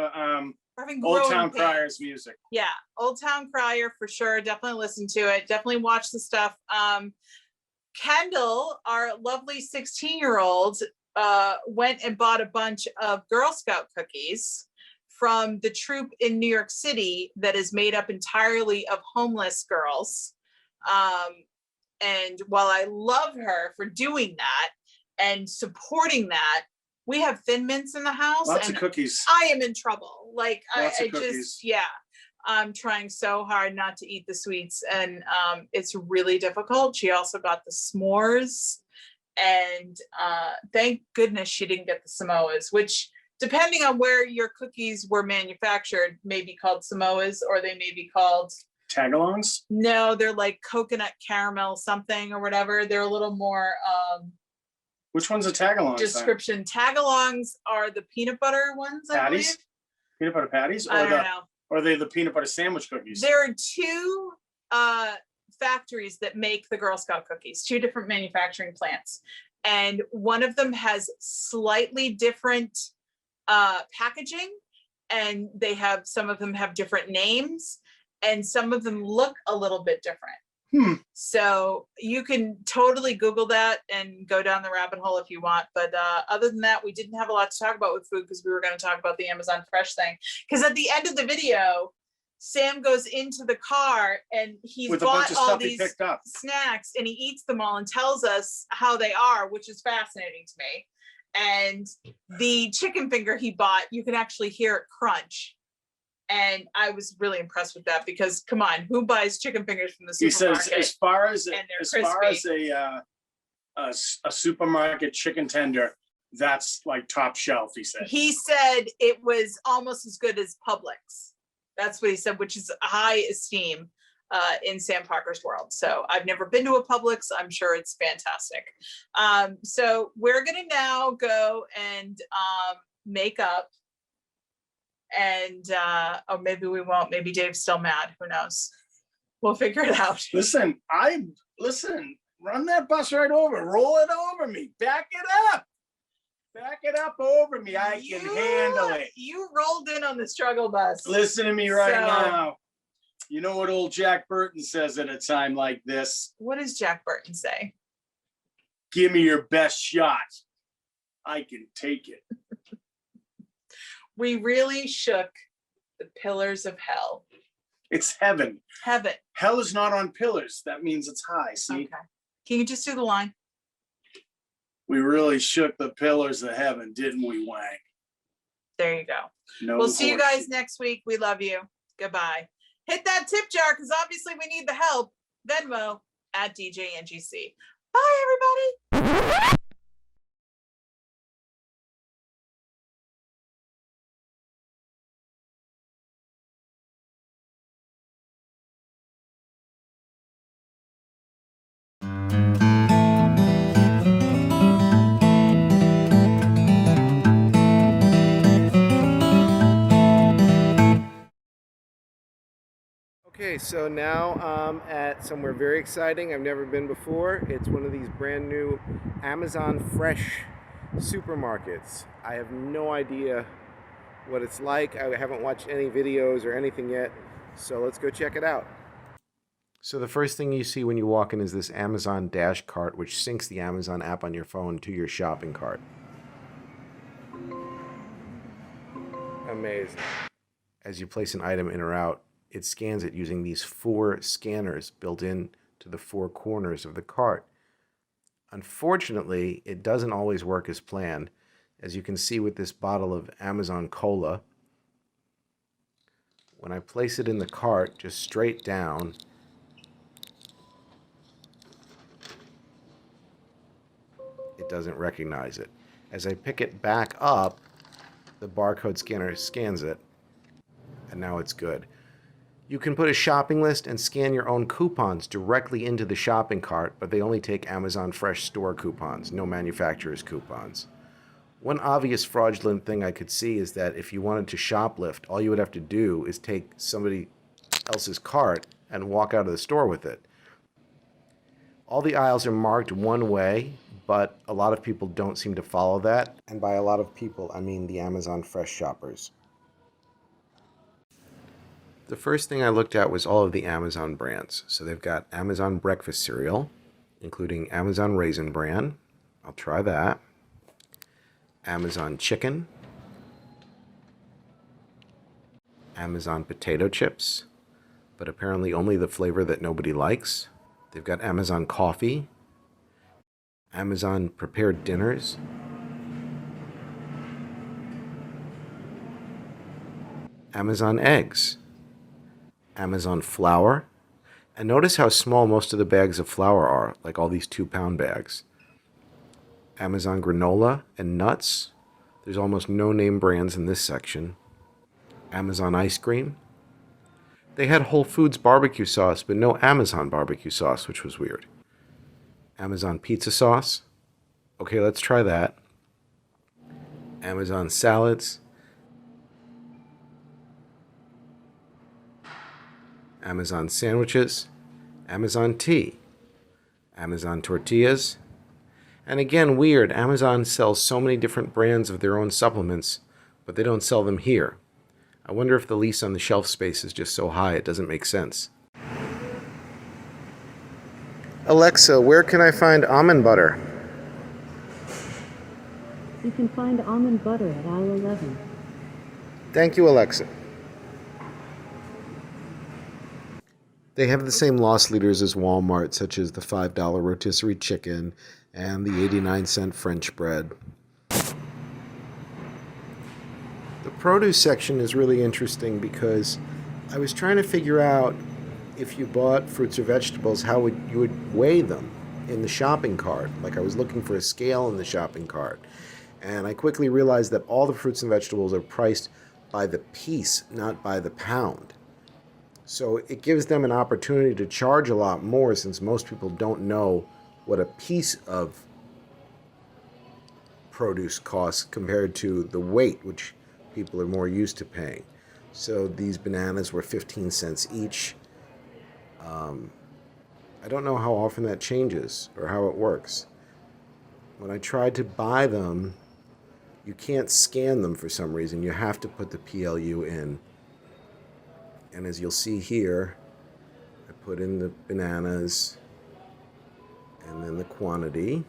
B: Old Town Crier's music.
A: Yeah, Old Town Crier for sure. Definitely listen to it. Definitely watch the stuff. Kendall, our lovely 16-year-old, went and bought a bunch of Girl Scout cookies from the troop in New York City that is made up entirely of homeless girls. And while I love her for doing that and supporting that, we have Thin Mints in the house.
B: Lots of cookies.
A: I am in trouble. Like, I
B: cookies.
A: just, yeah, I'm trying so hard not to eat the sweets, and it's really difficult. She also got the s'mores, and thank goodness she didn't get the Samoas, which, depending on where your cookies were manufactured, may be called Samoas, or they may be called
B: Tagalongs.
A: No, they're like coconut caramel something or whatever. They're a little more
B: which one's a tagalong
A: description then? Tagalongs are the peanut butter ones, I believe.
B: Peanut butter patties? Or
A: I don't know.
B: Or are they the peanut butter sandwich cookies?
A: There are two factories that make the Girl Scout cookies, two different manufacturing plants. And one of them has slightly different packaging, and some of them have different names, and some of them look a little bit different. So you can totally Google that and go down the rabbit hole if you want. But other than that, we didn't have a lot to talk about with food because we were going to talk about the Amazon Fresh thing. Because at the end of the video, Sam goes into the car and he's bought all these snacks and he eats them all and tells us how they are, which is fascinating to me. And the chicken finger he bought, you can actually hear it crunch. And I was really impressed with that because, come on, who buys chicken fingers from the supermarket?
B: He says, as far as a supermarket chicken tender, that's like top shelf, he said. He
A: said it was almost as good as Publix. That's what he said, which is a high esteem in Sam Pocker's world. So I've never been to a Publix. I'm sure it's fantastic. So we're going to now go and make up. And or maybe we won't. Maybe Dave's still mad. Who knows? We'll figure it out.
B: Listen, run that bus right over. Roll it over me. Back it up. Back it up over me. I can handle it.
A: You rolled in on the struggle bus.
B: Listen to me right now. You know what old Jack Burton says at a time like this?
A: What does Jack Burton say?
B: Give me your best shot. I can take it.
A: We really shook the pillars of hell.
B: It's heaven.
A: Heaven.
B: Hell is not on pillars. That means it's high. See?
A: Okay. Can you just do the line?
B: We really shook the pillars of heaven, didn't we, Wang?
A: There you go.
B: No
A: we'll see you guys next week. We love you. Goodbye. Hit that tip jar because obviously we need the help. Venmo at DJNGC. Bye, everybody.
C: Okay, so now I'm at somewhere very exciting. I've never been before. It's one of these brand new Amazon Fresh supermarkets. I have no idea what it's like. I haven't watched any videos or anything yet, so let's go check it out. So the first thing you see when you walk in is this Amazon Dash cart, which syncs the Amazon app on your phone to your shopping cart. Amazing. As you place an item in or out, it scans it using these 4 scanners built in to the 4 corners of the cart. Unfortunately, it doesn't always work as planned. As you can see with this bottle of Amazon Cola, when I place it in the cart, just straight down, it doesn't recognize it. As I pick it back up, the barcode scanner scans it, and now it's good. You can put a shopping list and scan your own coupons directly into the shopping cart, but they only take Amazon Fresh store coupons, no manufacturer's coupons. One obvious fraudulent thing I could see is that if you wanted to shoplift, all you would have to do is take somebody else's cart and walk out of the store with it. All the aisles are marked one way, but a lot of people don't seem to follow that. And by a lot of people, I mean the Amazon Fresh shoppers. The first thing I looked at was all of the Amazon brands. So they've got Amazon breakfast cereal, including Amazon Raisin Bran. I'll try that. Amazon chicken. Amazon potato chips, but apparently only the flavor that nobody likes. They've got Amazon coffee. Amazon prepared dinners. Amazon eggs. Amazon flour, and notice how small most of the bags of flour are, like all these 2-pound bags. Amazon granola and nuts. There's almost no name brands in this section. Amazon ice cream. They had Whole Foods barbecue sauce, but no Amazon barbecue sauce, which was weird. Amazon pizza sauce. Okay, let's try that. Amazon salads. Amazon sandwiches, Amazon tea, Amazon tortillas. And again, weird, Amazon sells so many different brands of their own supplements, but they don't sell them here. I wonder if the lease on the shelf space is just so high it doesn't make sense. Alexa, where can I find almond butter?
D: You can find almond butter at aisle 11.
C: Thank you, Alexa. They have the same loss leaders as Walmart, such as the $5 rotisserie chicken and the 89-cent French bread. The produce section is really interesting because I was trying to figure out if you bought fruits or vegetables, how you would weigh them in the shopping cart. Like I was looking for a scale in the shopping cart. And I quickly realized that all the fruits and vegetables are priced by the piece, not by the pound. So it gives them an opportunity to charge a lot more since most people don't know what a piece of produce costs compared to the weight, which people are more used to paying. So these bananas were 15 cents each. I don't know how often that changes or how it works. When I tried to buy them, you can't scan them for some reason. You have to put the PLU in. And as you'll see here, I put in the bananas and then the quantity.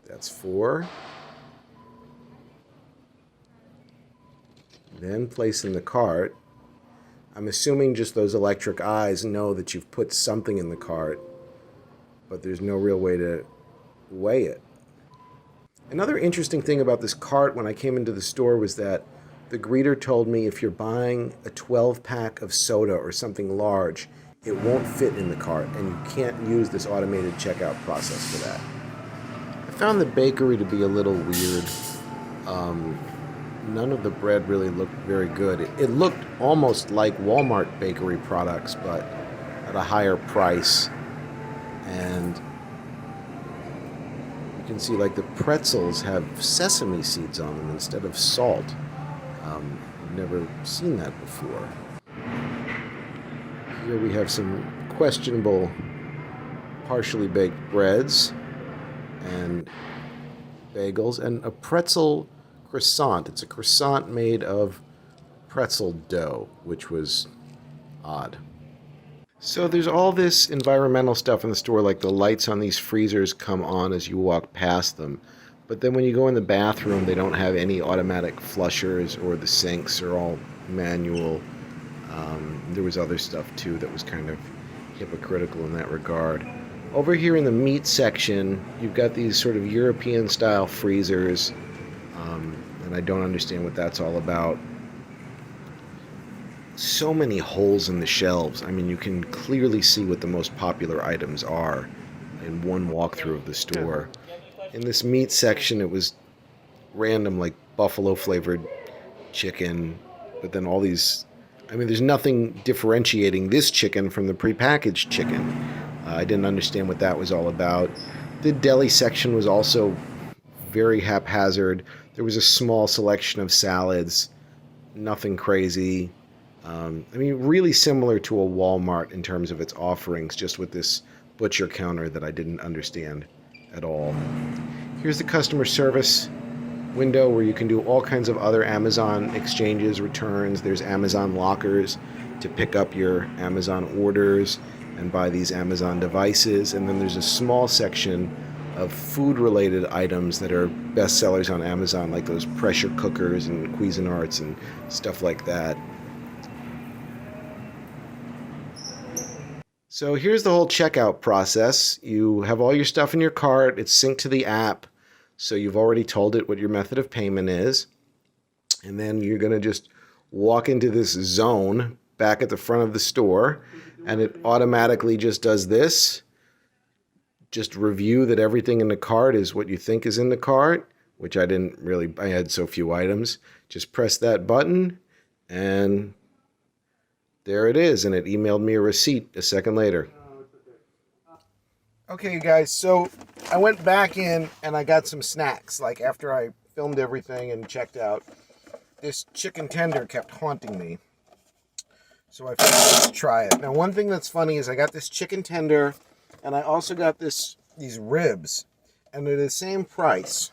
C: That's 4. Then place in the cart. I'm assuming just those electric eyes know that you've put something in the cart, but there's no real way to weigh it. Another interesting thing about this cart when I came into the store was that the greeter told me if you're buying a 12-pack of soda or something large, it won't fit in the cart, and you can't use this automated checkout process for that. I found the bakery to be a little weird. None of the bread really looked very good. It looked almost like Walmart bakery products, but at a higher price. And you can see like the pretzels have sesame seeds on them instead of salt. I've never seen that before. Here we have some questionable partially baked breads and bagels and a pretzel croissant. It's a croissant made of pretzel dough, which was odd. So there's all this environmental stuff in the store, like the lights on these freezers come on as you walk past them. But then when you go in the bathroom, they don't have any automatic flushers, or the sinks are all manual. There was other stuff too that was kind of hypocritical in that regard. Over here in the meat section, you've got these sort of European style freezers, and I don't understand what that's all about. So many holes in the shelves. I mean, you can clearly see what the most popular items are in one walkthrough of the store. In this meat section, it was random, like buffalo flavored chicken, but then all these, I mean, there's nothing differentiating this chicken from the prepackaged chicken. I didn't understand what that was all about. The deli section was also very haphazard. There was a small selection of salads, nothing crazy. I mean, really similar to a Walmart in terms of its offerings, just with this butcher counter that I didn't understand at all. Here's the customer service window where you can do all kinds of other Amazon exchanges, returns. There's Amazon lockers to pick up your Amazon orders and buy these Amazon devices. And then there's a small section of food-related items that are best sellers on Amazon, like those pressure cookers and Cuisinarts and stuff like that. So here's the whole checkout process. You have all your stuff in your cart. It's synced to the app, so you've already told it what your method of payment is. And then you're going to just walk into this zone back at the front of the store, and it automatically just does this. Just review that everything in the cart is what you think is in the cart, which I didn't really, I had so few items. Just press that button, and there it is, and it emailed me a receipt a second later. Okay, you guys, so I went back in and I got some snacks. Like after I filmed everything and checked out, this chicken tender kept haunting me. So I figured let's try it. Now, one thing that's funny is I got this chicken tender, and I also got these ribs, and they're the same price.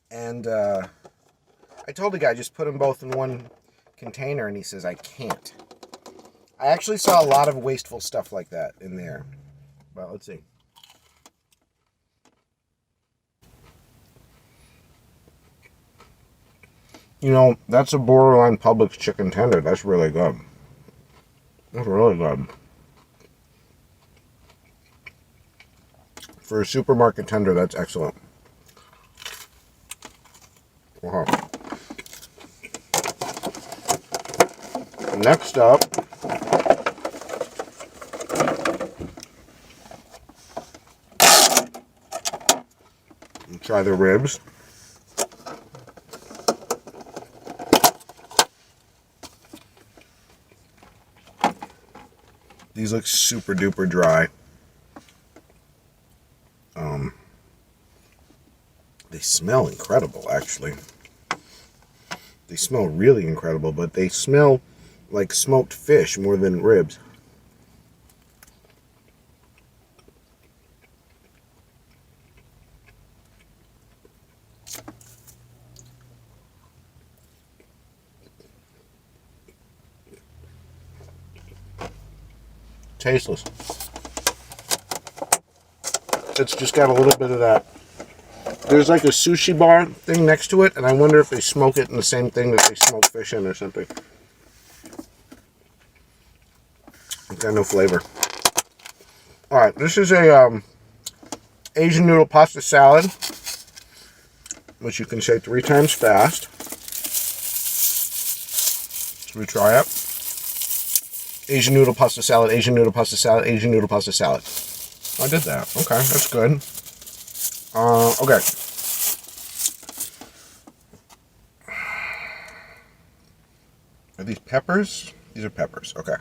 C: And I told the guy just put them both in one container, and he says I can't. I actually saw a lot of wasteful stuff like that in there. Well, let's see. You know, that's a borderline Publix chicken tender. That's really good. That's really good. For a supermarket tender, that's excellent. Wow. Next up, we'll try the ribs. These look super duper dry. They smell incredible, actually. They smell really incredible, but they smell like smoked fish more than ribs. Tasteless. It's just got a little bit of that. There's like a sushi bar thing next to it, and I wonder if they smoke it in the same thing that they smoke fish in or something. It's got no flavor. Alright, this is a Asian noodle pasta salad, which you can say 3 times fast. Should we try it? Asian noodle pasta salad, Asian noodle pasta salad, Asian noodle pasta salad. I did that. Okay, that's good. Okay. Are these peppers? These are peppers. Okay.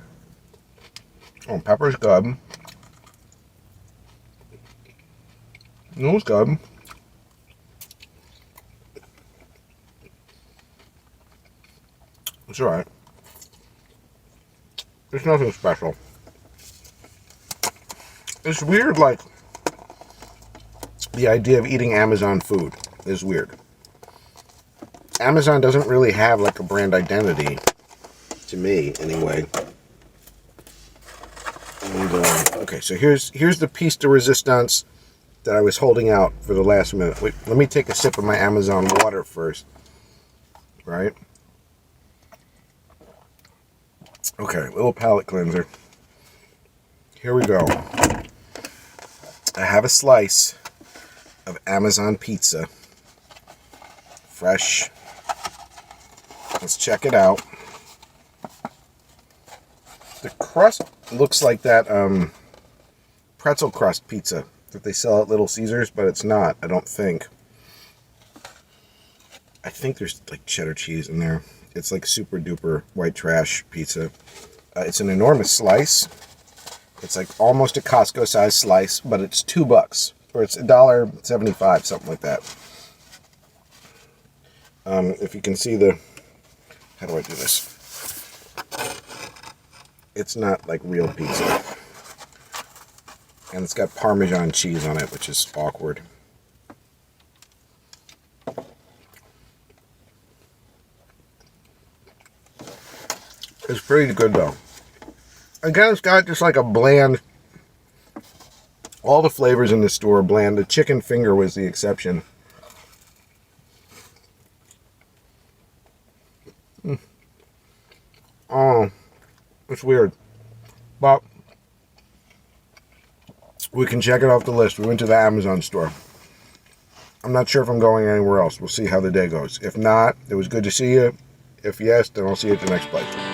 C: Oh, pepper's good. Noodle's good. It's alright. It's nothing special. It's weird, like, the idea of eating Amazon food is weird. Amazon doesn't really have, like, a brand identity, to me, anyway. And, okay, so here's the piece de resistance that I was holding out for the last minute. Wait, let me take a sip of my Amazon water first. Right? Okay, little palate cleanser. Here we go. I have a slice of Amazon pizza. Fresh. Let's check it out. The crust looks like that pretzel crust pizza that they sell at Little Caesars, but it's not, I don't think. I think there's like cheddar cheese in there. It's like super duper white trash pizza. It's an enormous slice. It's like almost a Costco size slice, but it's $2, or it's $1.75, something like that. If you can see how do I do this? It's not like real pizza. And it's got Parmesan cheese on it, which is awkward. It's pretty good though. Again, it's got just like a bland, all the flavors in the store are bland. The chicken finger was the exception. Oh, it's weird. But we can check it off the list. We went to the Amazon store. I'm not sure if I'm going anywhere else. We'll see how the day goes. If not, it was good to see you. If yes, then I'll see you at the next place.